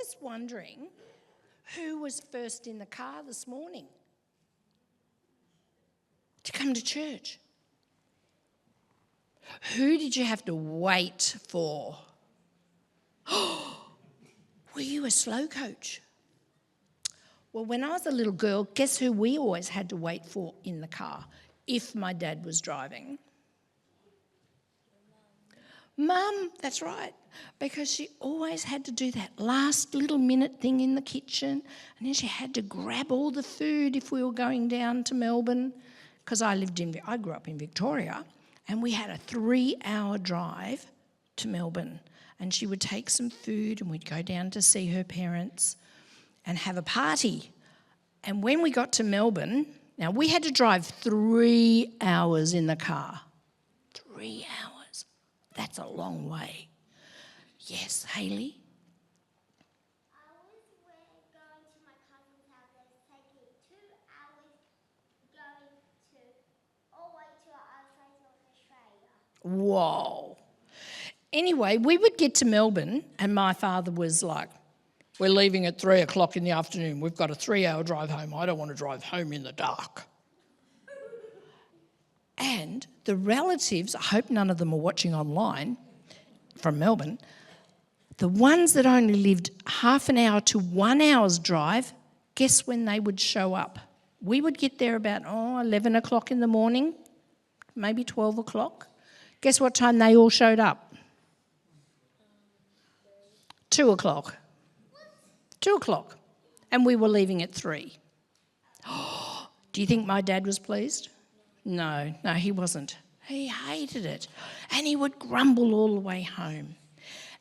was wondering who was first in the car this morning to come to church. Who did you have to wait for? Were you a slow coach? Well, when I was a little girl, guess who we always had to wait for in the car if my dad was driving? Mum, that's right, because she always had to do that last little minute thing in the kitchen, and then she had to grab all the food if we were going down to Melbourne, because I grew up in Victoria, and we had a 3-hour drive to Melbourne, and she would take some food and we'd go down to see her parents and have a party. And when we got to Melbourne, now we had to drive 3 hours in the car. 3 hours. That's a long way. Yes, Hayley? I was going to my cousin's house. It was taking 2 hours going to all the way to the other side of Australia. Whoa. Anyway, we would get to Melbourne and my father was like, we're leaving at 3 o'clock in the afternoon. We've got a 3-hour drive home. I don't want to drive home in the dark. And the relatives, I hope none of them are watching online from Melbourne, the ones that only lived half an hour to 1 hour's drive, guess when they would show up? We would get there about 11 o'clock in the morning, maybe 12 o'clock. Guess what time they all showed up? 2 o'clock. 2 o'clock. And we were leaving at 3. Do you think my dad was pleased? No, he wasn't. He hated it. And he would grumble all the way home.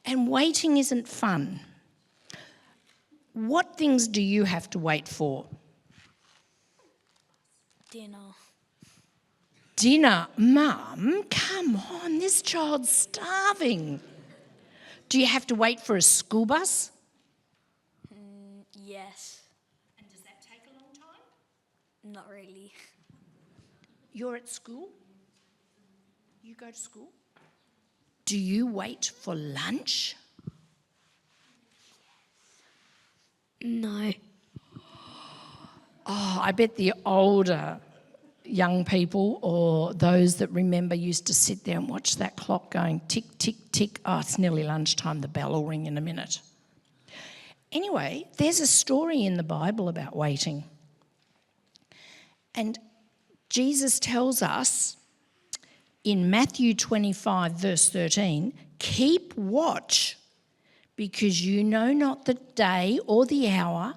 And waiting isn't fun. What things do you have to wait for? Dinner. Mum, come on, this child's starving. Do you have to wait for a school bus? Yes. And does that take a long time? Not really. You're at school? You go to school? Do you wait for lunch? No. Oh, I bet the older young people or those that remember used to sit there and watch that clock going tick, tick, tick. Oh, it's nearly lunchtime. The bell will ring in a minute. Anyway, there's a story in the Bible about waiting. And Jesus tells us in Matthew 25, verse 13, keep watch because you know not the day or the hour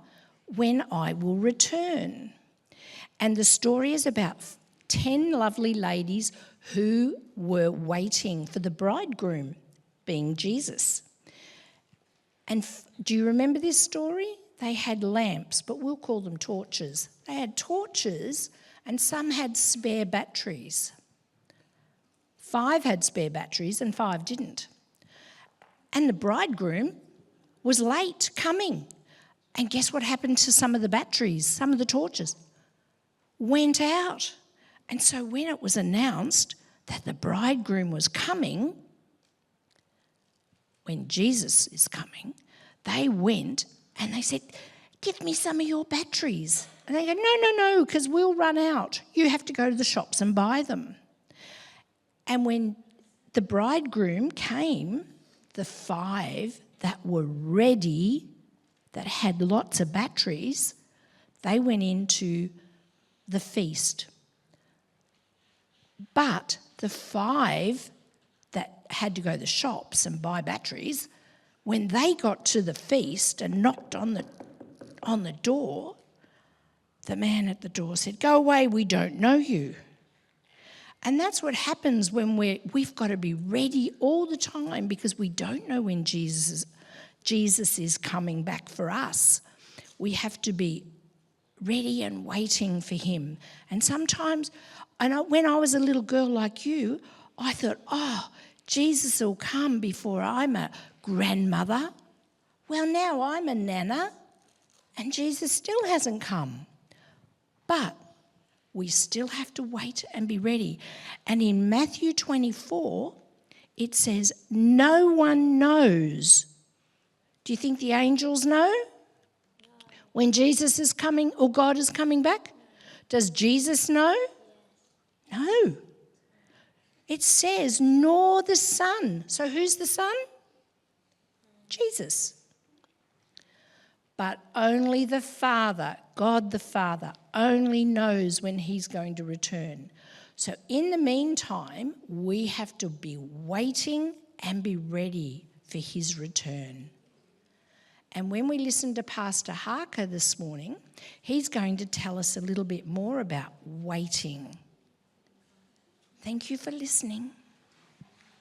when I will return. And the story is about 10 lovely ladies who were waiting for the bridegroom, being Jesus. And do you remember this story? They had lamps, but we'll call them torches. They had torches and some had spare batteries. 5 had spare batteries and 5 didn't. And the bridegroom was late coming. And guess what happened to some of the batteries, some of the torches? Went out. And so when it was announced that the bridegroom was coming, when Jesus is coming, they went and they said, give me some of your batteries. And they go, no, because we'll run out. You have to go to the shops and buy them. And when the bridegroom came, the 5 that were ready, that had lots of batteries, they went into the feast. But the 5 that had to go to the shops and buy batteries, when they got to the feast and knocked on the door, the man at the door said, go away, we don't know you. And that's what happens when we've got to be ready all the time because we don't know when Jesus is coming back for us. We have to be ready and waiting for him. And sometimes, when I was a little girl like you, I thought, Jesus will come before I'm a grandmother. Well, now I'm a nana and Jesus still hasn't come. But we still have to wait and be ready. And in Matthew 24, it says, no one knows. Do you think the angels know when Jesus is coming or God is coming back? Does Jesus know? No. It says, nor the Son. So who's the Son? Jesus. But only the Father, God the Father, only knows when he's going to return. So in the meantime, we have to be waiting and be ready for his return. And when we listen to Pastor Harker this morning, he's going to tell us a little bit more about waiting. Thank you for listening.